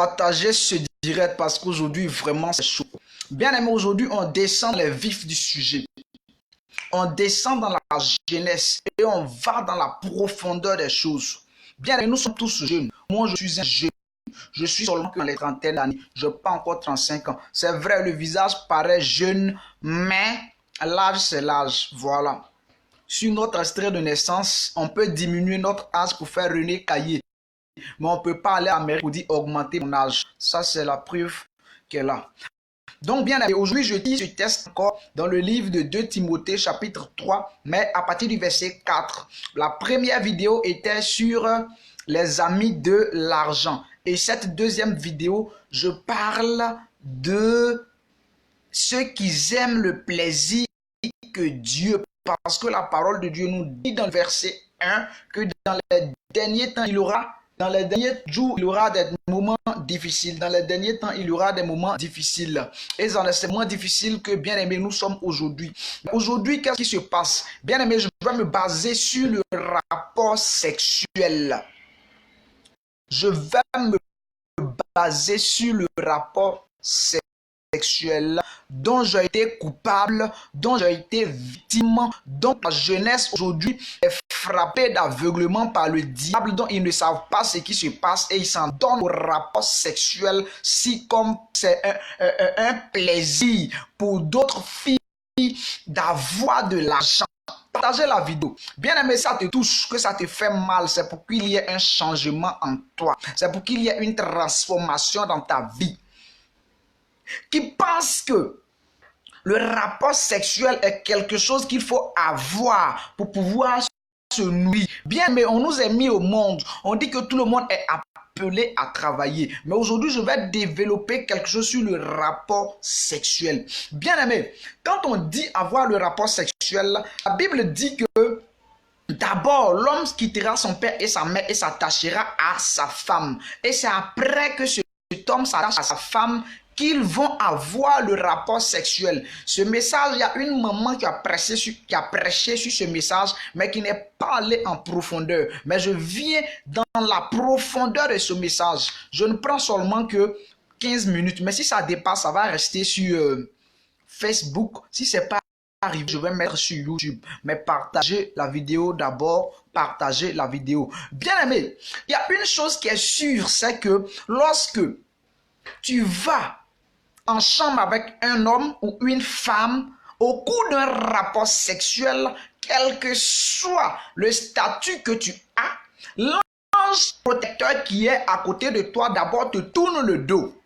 partager ce direct parce qu'aujourd'hui, vraiment, c'est chaud. Bien aimé, aujourd'hui, on descend dans les vifs du sujet. On descend dans la jeunesse et on va dans la profondeur des choses. Bien aimé, nous sommes tous jeunes. Moi, je suis un jeune. Je suis seulement dans les trentaines d'années. Je n'ai pas encore 35 ans. C'est vrai, le visage paraît jeune, mais l'âge, c'est l'âge. Voilà. Sur notre extrait de naissance, on peut diminuer notre âge pour faire René Caillé. Mais on ne peut pas aller en Amérique pour dire augmenter mon âge. Ça, c'est la preuve qu'elle a. Donc, bien, aujourd'hui, je dis ce texte encore dans le livre de 2 Timothée, chapitre 3, mais à partir du verset 4. La première vidéo était sur les amis de l'argent. Et cette deuxième vidéo, je parle de ceux qui aiment le plaisir que Dieu, parce que la parole de Dieu nous dit dans le verset 1 que dans les derniers temps, dans les derniers jours, il y aura des moments difficiles. Dans les derniers temps, il y aura des moments difficiles. Et dans ces moments difficiles que, bien aimé, nous sommes aujourd'hui. Aujourd'hui, qu'est-ce qui se passe? Bien aimé, je vais me baser sur le rapport sexuel. Je vais me baser sur le rapport sexuel dont j'ai été coupable, dont j'ai été victime, dont la jeunesse aujourd'hui est frappée d'aveuglement par le diable, dont ils ne savent pas ce qui se passe et ils s'en donnent au rapport sexuel si comme c'est un plaisir pour d'autres filles d'avoir de l'argent. Partagez la vidéo. Bien aimé, ça te touche, que ça te fait mal, c'est pour qu'il y ait un changement en toi. C'est pour qu'il y ait une transformation dans ta vie. Qui pense que le rapport sexuel est quelque chose qu'il faut avoir pour pouvoir se nourrir. Bien, mais on nous a mis au monde. On dit que tout le monde est appelé à travailler. Mais aujourd'hui, je vais développer quelque chose sur le rapport sexuel. Bien aimé, quand on dit avoir le rapport sexuel, la Bible dit que d'abord, l'homme quittera son père et sa mère et s'attachera à sa femme. Et c'est après que cet homme s'attache à sa femme qu'ils vont avoir le rapport sexuel. Ce message, il y a une maman qui a prêché sur ce message, mais qui n'est pas allée en profondeur. Mais je viens dans la profondeur de ce message. Je ne prends seulement que 15 minutes, mais si ça dépasse, ça va rester sur Facebook. Si ce n'est pas arrivé, je vais mettre sur YouTube. Mais partagez la vidéo d'abord, partagez la vidéo. Bien aimé, il y a une chose qui est sûre, c'est que lorsque tu vas en chambre avec un homme ou une femme, au cours d'un rapport sexuel, quel que soit le statut que tu as, l'ange protecteur qui est à côté de toi d'abord te tourne le dos.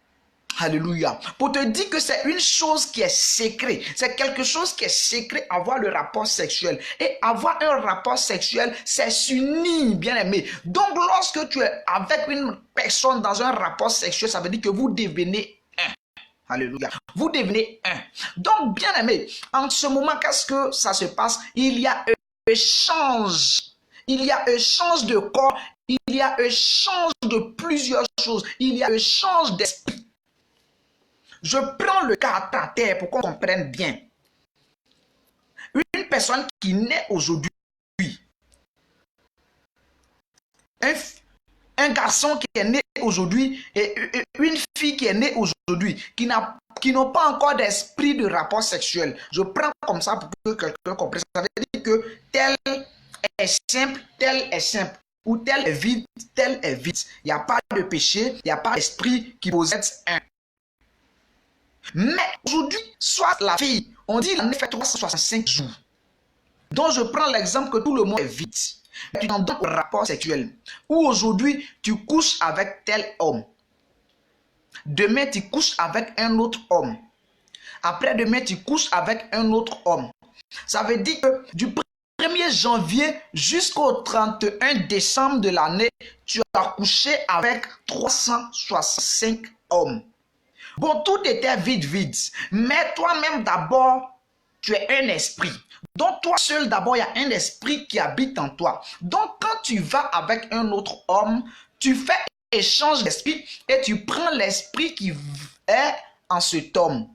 Alléluia. Pour te dire que c'est une chose qui est secret. C'est quelque chose qui est secret, avoir le rapport sexuel. Et avoir un rapport sexuel, c'est s'unir, bien aimé. Donc, lorsque tu es avec une personne dans un rapport sexuel, ça veut dire que vous devenez un. Alléluia. Vous devenez un. Donc, bien aimé, en ce moment, qu'est-ce que ça se passe? Il y a échange. Il y a échange de corps. Il y a échange de plusieurs choses. Il y a échange d'esprit. Je prends le cas à terre pour qu'on comprenne bien. Une personne qui naît aujourd'hui, un garçon qui est né aujourd'hui et une fille qui est née aujourd'hui, qui n'ont pas encore d'esprit de rapport sexuel. Je prends comme ça pour que quelqu'un comprenne. Ça veut dire que tel est simple, tel est simple. Ou tel est vide, tel est vide. Il n'y a pas de péché, il n'y a pas d'esprit qui possède un. Mais aujourd'hui, soit la fille, on dit qu'elle a fait 365 jours. Donc je prends l'exemple que tout le monde est vide. Tu t'en donnes au rapport sexuel. Ou aujourd'hui, tu couches avec tel homme. Demain, tu couches avec un autre homme. Après-demain, tu couches avec un autre homme. Ça veut dire que du 1er janvier jusqu'au 31 décembre de l'année, tu as couché avec 365 hommes. Bon, tout était vide. Mais toi-même d'abord, tu es un esprit. Donc toi seul d'abord, il y a un esprit qui habite en toi. Donc quand tu vas avec un autre homme, tu fais échange d'esprit et tu prends l'esprit qui est en cet homme.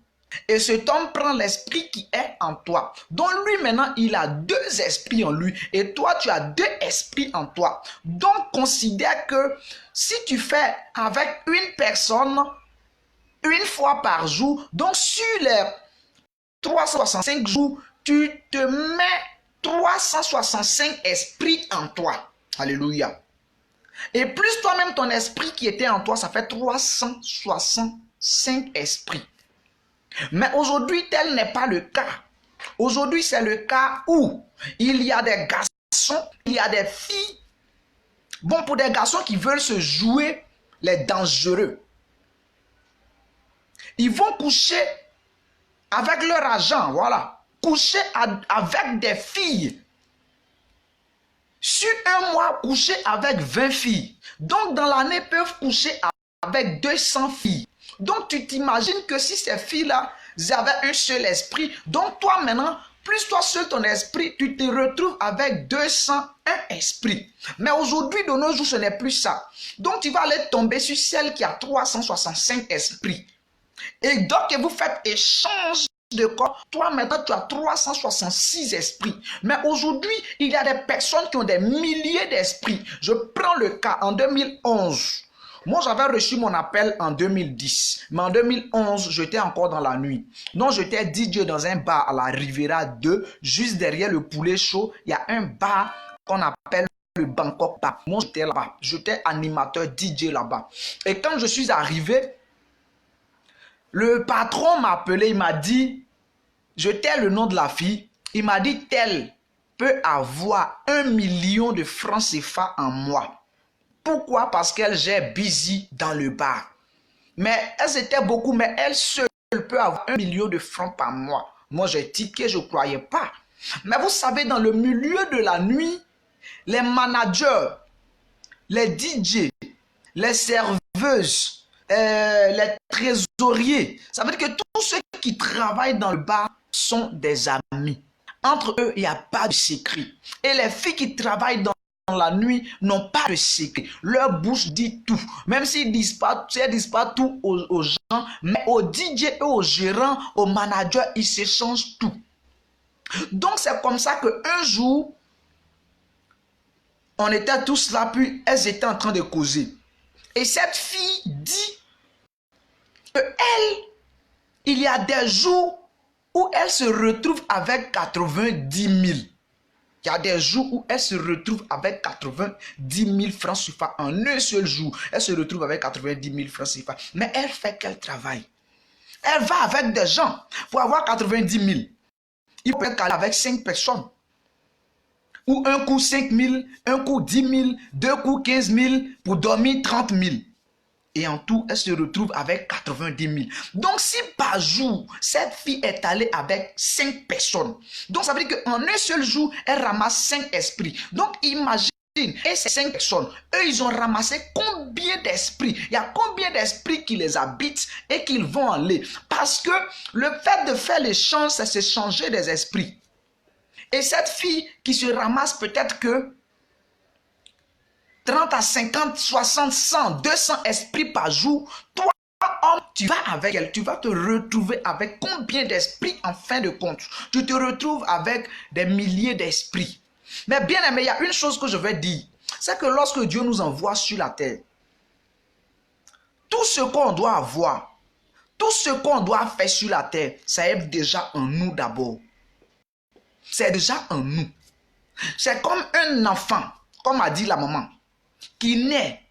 Et cet homme prend l'esprit qui est en toi. Donc lui maintenant, il a deux esprits en lui. Et toi, tu as deux esprits en toi. Donc considère que si tu fais avec une personne une fois par jour, donc sur les 365 jours, tu te mets 365 esprits en toi. Alléluia. Et plus toi-même, ton esprit qui était en toi, ça fait 365 esprits. Mais aujourd'hui, tel n'est pas le cas. Aujourd'hui, c'est le cas où il y a des garçons, il y a des filles. Bon, pour des garçons qui veulent se jouer les dangereux, ils vont coucher avec leur agent, voilà. Coucher avec des filles. Sur un mois, coucher avec 20 filles. Donc, dans l'année, peuvent coucher avec 200 filles. Donc, tu t'imagines que si ces filles-là avaient un seul esprit, donc toi maintenant, plus toi seul ton esprit, tu te retrouves avec 201 esprits. Mais aujourd'hui, de nos jours, ce n'est plus ça. Donc, tu vas aller tomber sur celle qui a 365 esprits. Et donc, que vous faites échange de corps, toi maintenant tu as 366 esprits. Mais aujourd'hui, il y a des personnes qui ont des milliers d'esprits. Je prends le cas en 2011. Moi, j'avais reçu mon appel en 2010. Mais en 2011, j'étais encore dans la nuit. Donc, j'étais DJ dans un bar à la Riviera 2, juste derrière le poulet chaud. Il y a un bar qu'on appelle le Bangkok Bar. Moi, j'étais là-bas. J'étais animateur DJ là-bas. Et quand je suis arrivé, le patron m'a appelé, il m'a dit, je t'ai le nom de la fille, il m'a dit, tel peut avoir 1 million de francs CFA en mois. Pourquoi? Parce qu'elle gère busy dans le bar. Mais elles étaient beaucoup, mais elle seule peut avoir 1 million de francs par mois. Moi, j'ai tiqué, je ne croyais pas. Mais vous savez, dans le milieu de la nuit, les managers, les DJ, les serveuses, les trésoriers, ça veut dire que tous ceux qui travaillent dans le bar sont des amis. Entre eux, il n'y a pas de secret. Et les filles qui travaillent dans la nuit n'ont pas de secret. Leur bouche dit tout. Même s'ils ne disent pas tout aux gens, mais aux DJ et aux gérants, aux managers, ils s'échangent tout. Donc c'est comme ça qu'un jour, on était tous là, puis elles étaient en train de causer. Et cette fille dit que elle, il y a des jours où elle se retrouve avec 90 000. Il y a des jours où elle se retrouve avec 90 000 francs CFA en un seul jour. Elle se retrouve avec 90 000 francs CFA. Mais elle fait quel travail? Elle va avec des gens pour avoir 90 000. Il peut être avec 5 personnes. Ou un coup 5 000, un coup 10 000, deux coups 15 000 pour dormir 30 000. Et en tout, elle se retrouve avec 90 000. Donc, si par jour, cette fille est allée avec 5 personnes, donc ça veut dire qu'en un seul jour, elle ramasse 5 esprits. Donc, imagine, et ces 5 personnes, eux, ils ont ramassé combien d'esprits? Il y a combien d'esprits qui les habitent et qu'ils vont aller? Parce que le fait de faire l'échange, c'est s'échanger des esprits. Et cette fille qui se ramasse peut-être que 30 à 50, 60, 100, 200 esprits par jour, toi, homme, tu vas avec elle, tu vas te retrouver avec combien d'esprits en fin de compte? Tu te retrouves avec des milliers d'esprits. Mais bien aimé, il y a une chose que je vais dire, c'est que lorsque Dieu nous envoie sur la terre, tout ce qu'on doit avoir, tout ce qu'on doit faire sur la terre, ça est déjà en nous d'abord. C'est déjà en nous. C'est comme un enfant, comme a dit la maman, qui naît.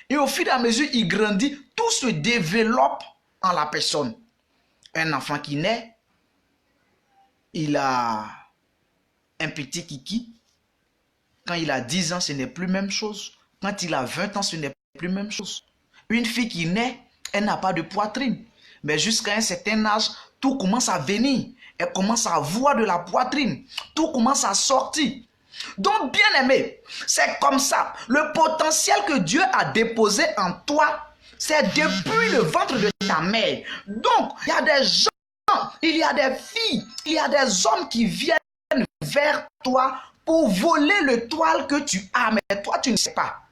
Et au fur et à mesure, il grandit, tout se développe en la personne. Un enfant qui naît, il a un petit kiki. Quand il a 10 ans, ce n'est plus la même chose. Quand il a 20 ans, ce n'est plus la même chose. Une fille qui naît, elle n'a pas de poitrine. Mais jusqu'à un certain âge, tout commence à venir. Elle commence à avoir de la poitrine. Tout commence à sortir. Donc, bien aimé, c'est comme ça. Le potentiel que Dieu a déposé en toi, c'est depuis le ventre de ta mère. Donc, il y a des gens, il y a des filles, il y a des hommes qui viennent vers toi pour voler le toile que tu as, mais toi, tu ne sais pas.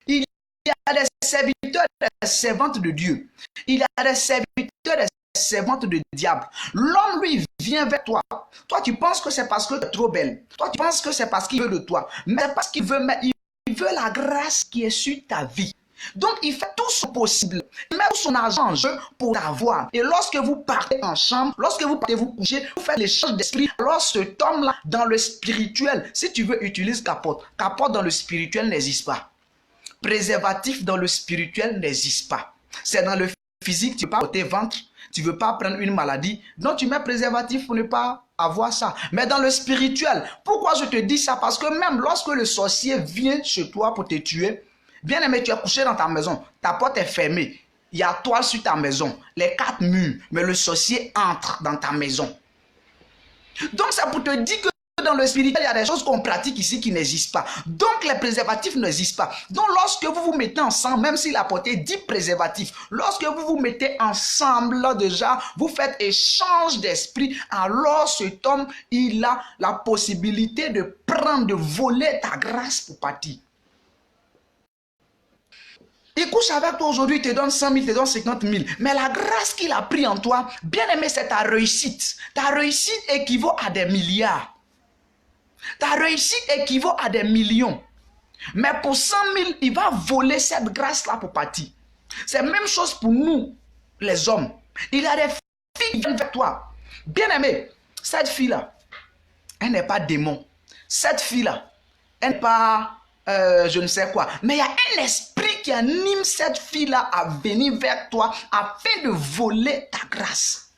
Il y a des serviteurs et des servantes de Dieu. Il y a des serviteurs et des servante de diable. L'homme, lui, vient vers toi. Toi, tu penses que c'est parce que tu es trop belle. Toi, tu penses que c'est parce qu'il veut de toi. Mais c'est parce qu'il veut, il veut la grâce qui est sur ta vie. Donc, il fait tout son possible. Il met tout son argent en jeu pour t'avoir. Et lorsque vous partez en chambre, lorsque vous partez vous coucher, vous faites l'échange d'esprit. Alors, cet homme-là, dans le spirituel, si tu veux, utilise capote. Capote dans le spirituel n'existe pas. Préservatif dans le spirituel n'existe pas. C'est dans le physique, tu ne veux pas porter ventre, tu ne veux pas prendre une maladie. Donc, tu mets préservatif pour ne pas avoir ça. Mais dans le spirituel, pourquoi je te dis ça? Parce que même lorsque le sorcier vient chez toi pour te tuer, bien aimé, tu es couché dans ta maison, ta porte est fermée, il y a toile sur ta maison, les 4 murs, mais le sorcier entre dans ta maison. Donc c'est pour te dire que dans le spirituel, il y a des choses qu'on pratique ici qui n'existent pas. Donc les préservatifs n'existent pas. Donc lorsque vous vous mettez ensemble, même s'il a porté 10 préservatifs, lorsque vous vous mettez ensemble là déjà, vous faites échange d'esprit, alors cet homme, il a la possibilité de prendre, de voler ta grâce pour partir. Il couche avec toi aujourd'hui, il te donne 100 000, il te donne 50 000. Mais la grâce qu'il a pris en toi, bien aimé, c'est ta réussite. Ta réussite équivaut à des milliards. Ta réussite équivaut à des millions. Mais pour 100 000, il va voler cette grâce-là pour partir. C'est la même chose pour nous, les hommes. Il y a des filles qui viennent vers toi. Bien aimé, cette fille-là, elle n'est pas démon. Cette fille-là, elle n'est pas... je ne sais quoi. Mais il y a un esprit qui anime cette fille-là à venir vers toi afin de voler ta grâce.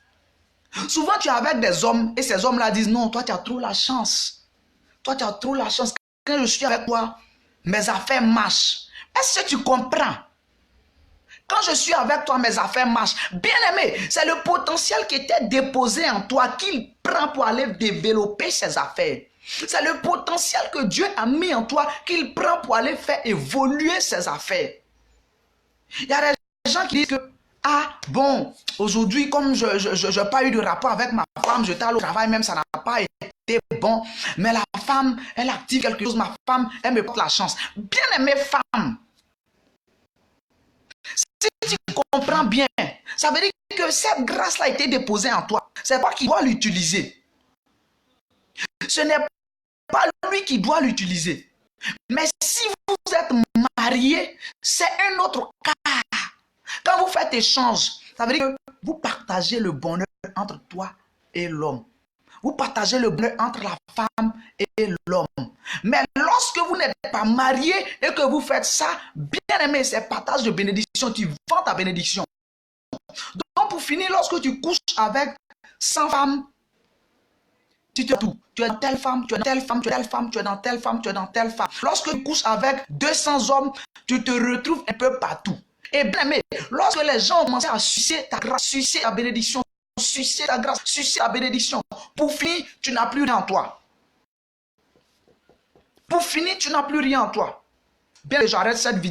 Souvent, tu es avec des hommes et ces hommes-là disent non, toi, tu as trop la chance. Toi, tu as trop la chance. Quand je suis avec toi, mes affaires marchent. Est-ce que tu comprends? Quand je suis avec toi, mes affaires marchent. Bien aimé, c'est le potentiel qui était déposé en toi qu'il prend pour aller développer ses affaires. C'est le potentiel que Dieu a mis en toi qu'il prend pour aller faire évoluer ses affaires. Il y a des gens qui disent que, ah bon, aujourd'hui, comme je n'ai pas eu de rapport avec ma femme, j'étais allé au travail, même ça n'a pas été bon, mais la femme, elle active quelque chose, ma femme, elle me porte la chance. Bien aimée femme, si tu comprends bien, ça veut dire que cette grâce-là a été déposée en toi. C'est toi qui dois l'utiliser. Ce n'est pas lui qui doit l'utiliser. Mais si vous êtes marié, c'est un autre cas. Quand vous faites échange, ça veut dire que vous partagez le bonheur entre toi et l'homme. Vous partagez le bonheur entre la femme et l'homme. Mais lorsque vous n'êtes pas marié et que vous faites ça, bien aimé, c'est partage de bénédiction. Tu vends ta bénédiction. Donc pour finir, lorsque tu couches avec 100 femmes, tu te tout. Tu es dans telle femme, tu es dans telle femme, tu es dans telle femme, tu es dans telle femme, tu es dans telle femme. Lorsque tu couches avec 200 hommes, tu te retrouves un peu partout. Et bien aimé, lorsque les gens commencent à sucer ta grâce, sucer ta bénédiction, sucer ta grâce, sucer ta bénédiction, pour finir, tu n'as plus rien en toi. Pour finir, tu n'as plus rien en toi. Bien, j'arrête cette vidéo.